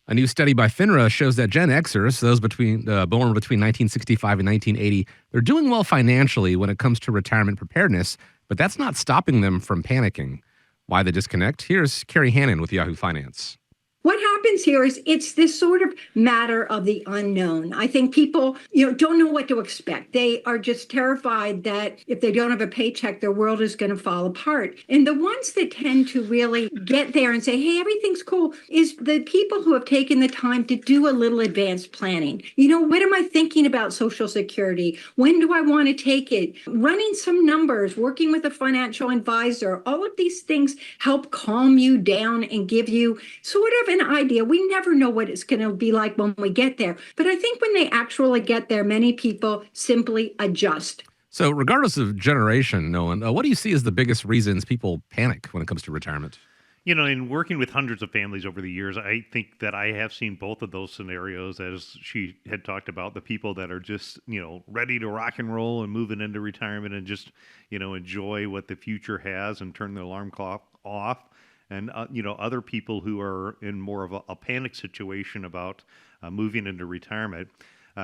A new study by FINRA shows that Gen Xers, those born between 1965 and 1980, they're doing well financially when it comes to retirement preparedness, but that's not stopping them from panicking. Why the disconnect? Here's Carrie Hannon with Yahoo Finance. What happens here is it's this sort of matter of the unknown. I think people, don't know what to expect. They are just terrified that if they don't have a paycheck, their world is going to fall apart. And the ones that tend to really get there and say, hey, everything's cool, is the people who have taken the time to do a little advanced planning. What am I thinking about Social Security? When do I want to take it? Running some numbers, working with a financial advisor, all of these things help calm you down and give you sort of an idea. We never know what it's going to be like when we get there. But I think when they actually get there, many people simply adjust. So regardless of generation, Nolan, what do you see as the biggest reasons people panic when it comes to retirement? In working with hundreds of families over the years, I think that I have seen both of those scenarios, as she had talked about, the people that are just, ready to rock and roll and moving into retirement and just, enjoy what the future has and turn the alarm clock off. And, other people who are in more of a panic situation about moving into retirement.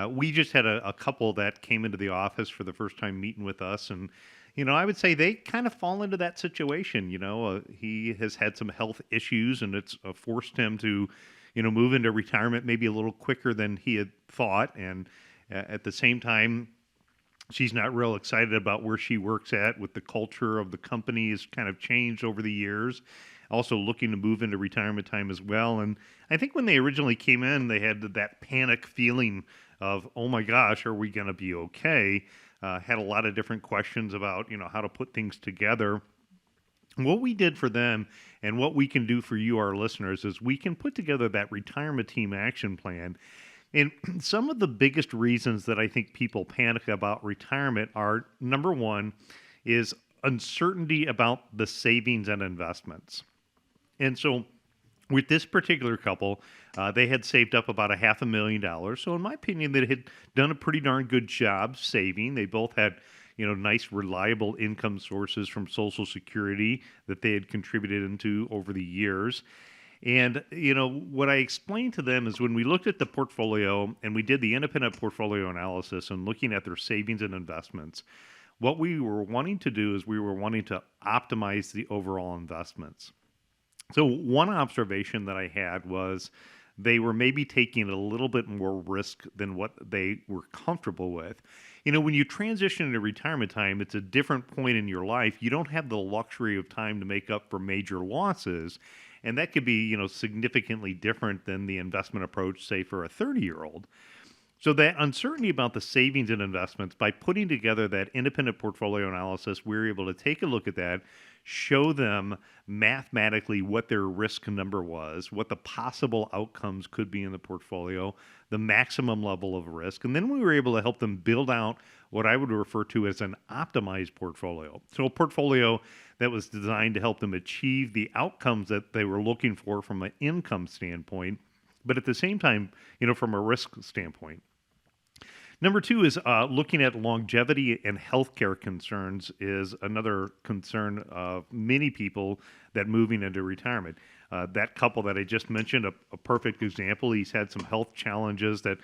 We just had a couple that came into the office for the first time meeting with us. And, I would say they kind of fall into that situation. He has had some health issues and it's forced him to, move into retirement maybe a little quicker than he had thought. And at the same time, she's not real excited about where she works at with the culture of the company has kind of changed over the years. Also looking to move into retirement time as well. And I think when they originally came in, they had that panic feeling of, oh my gosh, are we going to be okay? Had a lot of different questions about, how to put things together. What we did for them and what we can do for you, our listeners, is we can put together that retirement team action plan. And some of the biggest reasons that I think people panic about retirement are, number one, is uncertainty about the savings and investments. And so with this particular couple, they had saved up about $500,000. So in my opinion, they had done a pretty darn good job saving. They both had, nice, reliable income sources from Social Security that they had contributed into over the years. And, what I explained to them is when we looked at the portfolio and we did the independent portfolio analysis and looking at their savings and investments, what we were wanting to do is we were wanting to optimize the overall investments. So one observation that I had was they were maybe taking a little bit more risk than what they were comfortable with. When you transition into retirement time, it's a different point in your life. You don't have the luxury of time to make up for major losses. And that could be, significantly different than the investment approach, say, for a 30-year-old. So that uncertainty about the savings and investments, by putting together that independent portfolio analysis, we're able to take a look at that, show them mathematically what their risk number was, what the possible outcomes could be in the portfolio, the maximum level of risk. And then we were able to help them build out what I would refer to as an optimized portfolio. So a portfolio that was designed to help them achieve the outcomes that they were looking for from an income standpoint, but at the same time, from a risk standpoint. Number two is looking at longevity and healthcare concerns is another concern of many people that moving into retirement. That couple that I just mentioned, a perfect example. He's had some health challenges that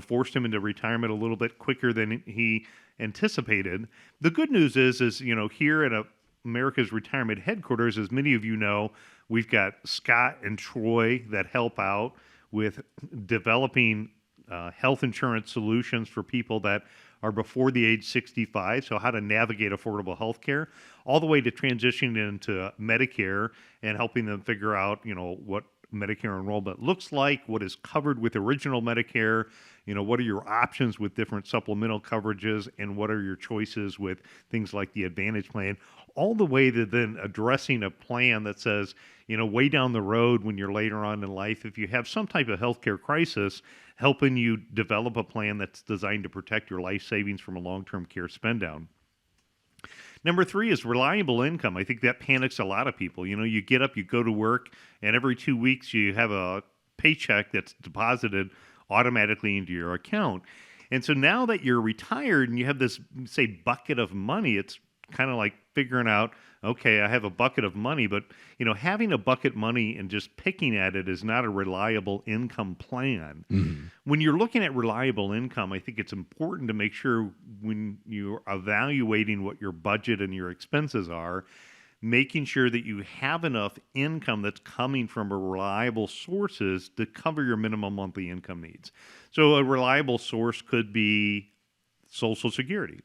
forced him into retirement a little bit quicker than he anticipated. The good news is here at America's Retirement Headquarters, as many of you know, we've got Scott and Troy that help out with developing health insurance solutions for people that are before the age 65, so how to navigate affordable health care, all the way to transitioning into Medicare and helping them figure out, what Medicare enrollment looks like, what is covered with original Medicare, what are your options with different supplemental coverages, and what are your choices with things like the Advantage plan, all the way to then addressing a plan that says, way down the road when you're later on in life, if you have some type of healthcare crisis, helping you develop a plan that's designed to protect your life savings from a long-term care spend down. Number three is reliable income. I think that panics a lot of people. You get up, you go to work, and every 2 weeks you have a paycheck that's deposited automatically into your account. And so now that you're retired and you have this, say, bucket of money, it's kind of like figuring out, okay, I have a bucket of money, but having a bucket money and just picking at it is not a reliable income plan. Mhm. When you're looking at reliable income, I think it's important to make sure when you're evaluating what your budget and your expenses are, making sure that you have enough income that's coming from reliable sources to cover your minimum monthly income needs. So a reliable source could be Social Security.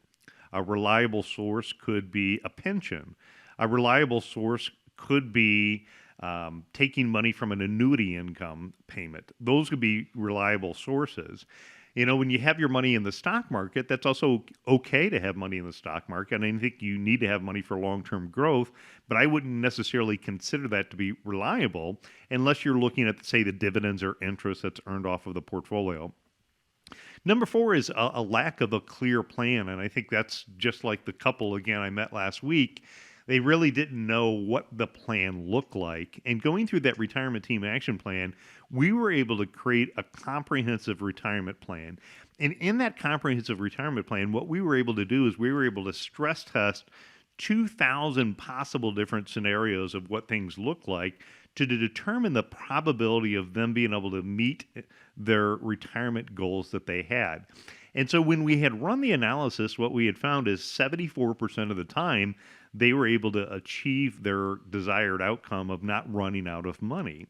A reliable source could be a pension. A reliable source could be taking money from an annuity income payment. Those could be reliable sources. When you have your money in the stock market, that's also okay to have money in the stock market. And I think you need to have money for long-term growth, but I wouldn't necessarily consider that to be reliable unless you're looking at, say, the dividends or interest that's earned off of the portfolio. Number four is a lack of a clear plan. And I think that's just like the couple, again, I met last week. They really didn't know what the plan looked like. And going through that retirement team action plan, we were able to create a comprehensive retirement plan. And in that comprehensive retirement plan, what we were able to do is we were able to stress test 2,000 possible different scenarios of what things look like to determine the probability of them being able to meet their retirement goals that they had. And so when we had run the analysis, what we had found is 74% of the time, they were able to achieve their desired outcome of not running out of money.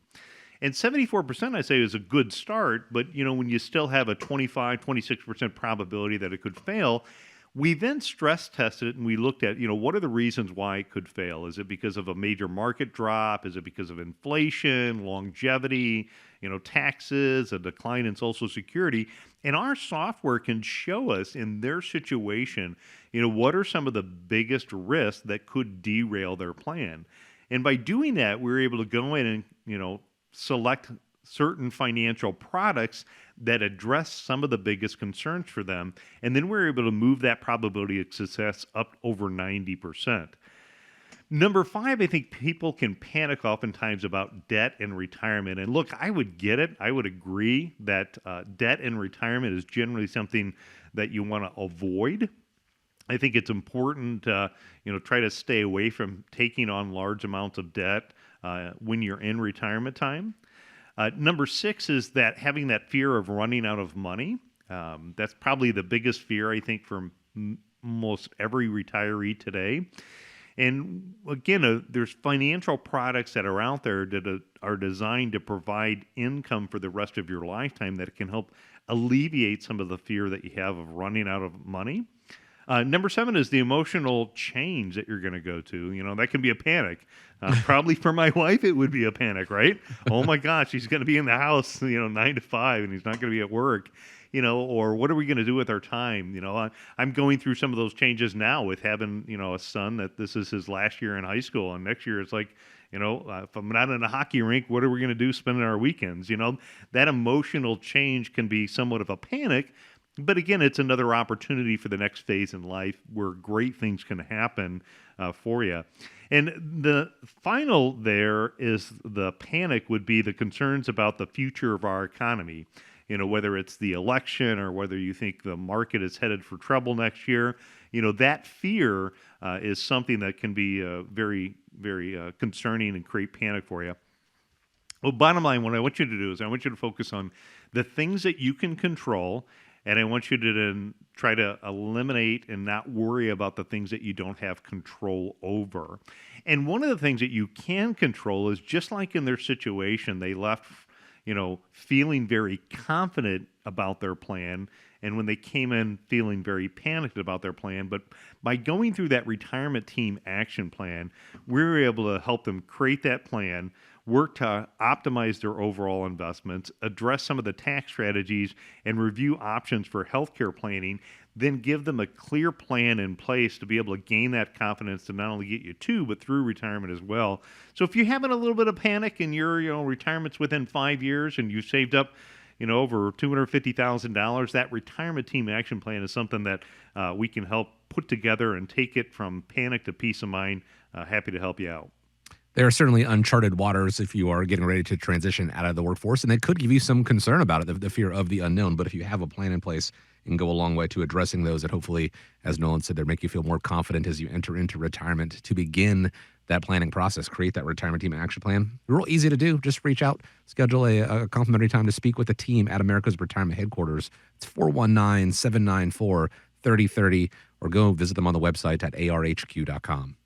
And 74%, I say, is a good start, but when you still have a 25, 26% probability that it could fail, we then stress tested it and we looked at, what are the reasons why it could fail? Is it because of a major market drop? Is it because of inflation, longevity, taxes, a decline in Social Security? And our software can show us in their situation, what are some of the biggest risks that could derail their plan? And by doing that, we were able to go in and, select certain financial products that address some of the biggest concerns for them. And then we're able to move that probability of success up over 90%. Number five, I think people can panic oftentimes about debt and retirement. And look, I would get it. I would agree that debt and retirement is generally something that you want to avoid. I think it's important to, try to stay away from taking on large amounts of debt when you're in retirement time. Number six is that having that fear of running out of money. That's probably the biggest fear, I think, for most every retiree today. And again, there's financial products that are out there that are designed to provide income for the rest of your lifetime that can help alleviate some of the fear that you have of running out of money. Number seven is the emotional change that you're going to go to. That can be a panic. Probably for my wife, it would be a panic, right? Oh my gosh, he's going to be in the house, 9 to 5, and he's not going to be at work. Or what are we going to do with our time? I'm going through some of those changes now with having, a son that this is his last year in high school. And next year it's like, if I'm not in a hockey rink, what are we going to do spending our weekends? That emotional change can be somewhat of a panic. But again, it's another opportunity for the next phase in life where great things can happen for you. And the final there is the panic would be the concerns about the future of our economy. Whether it's the election or whether you think the market is headed for trouble next year, that fear is something that can be very, very concerning and create panic for you. Well, bottom line, what I want you to do is I want you to focus on the things that you can control, and I want you to then try to eliminate and not worry about the things that you don't have control over. And one of the things that you can control is just like in their situation, they left feeling very confident about their plan. And when they came in feeling very panicked about their plan, but by going through that retirement team action plan, we were able to help them create that plan, work to optimize their overall investments, address some of the tax strategies, and review options for healthcare planning, then give them a clear plan in place to be able to gain that confidence to not only get you to, but through retirement as well. So if you're having a little bit of panic and your retirement's within 5 years and you saved up over $250,000, that retirement team action plan is something that we can help put together and take it from panic to peace of mind. Happy to help you out. There are certainly uncharted waters if you are getting ready to transition out of the workforce, and they could give you some concern about it, the fear of the unknown. But if you have a plan in place, it can go a long way to addressing those. And hopefully, as Nolan said, they make you feel more confident as you enter into retirement to begin that planning process. Create that retirement team action plan. Real easy to do. Just reach out, schedule a complimentary time to speak with the team at America's Retirement Headquarters. It's 419-794-3030, or go visit them on the website at arhq.com.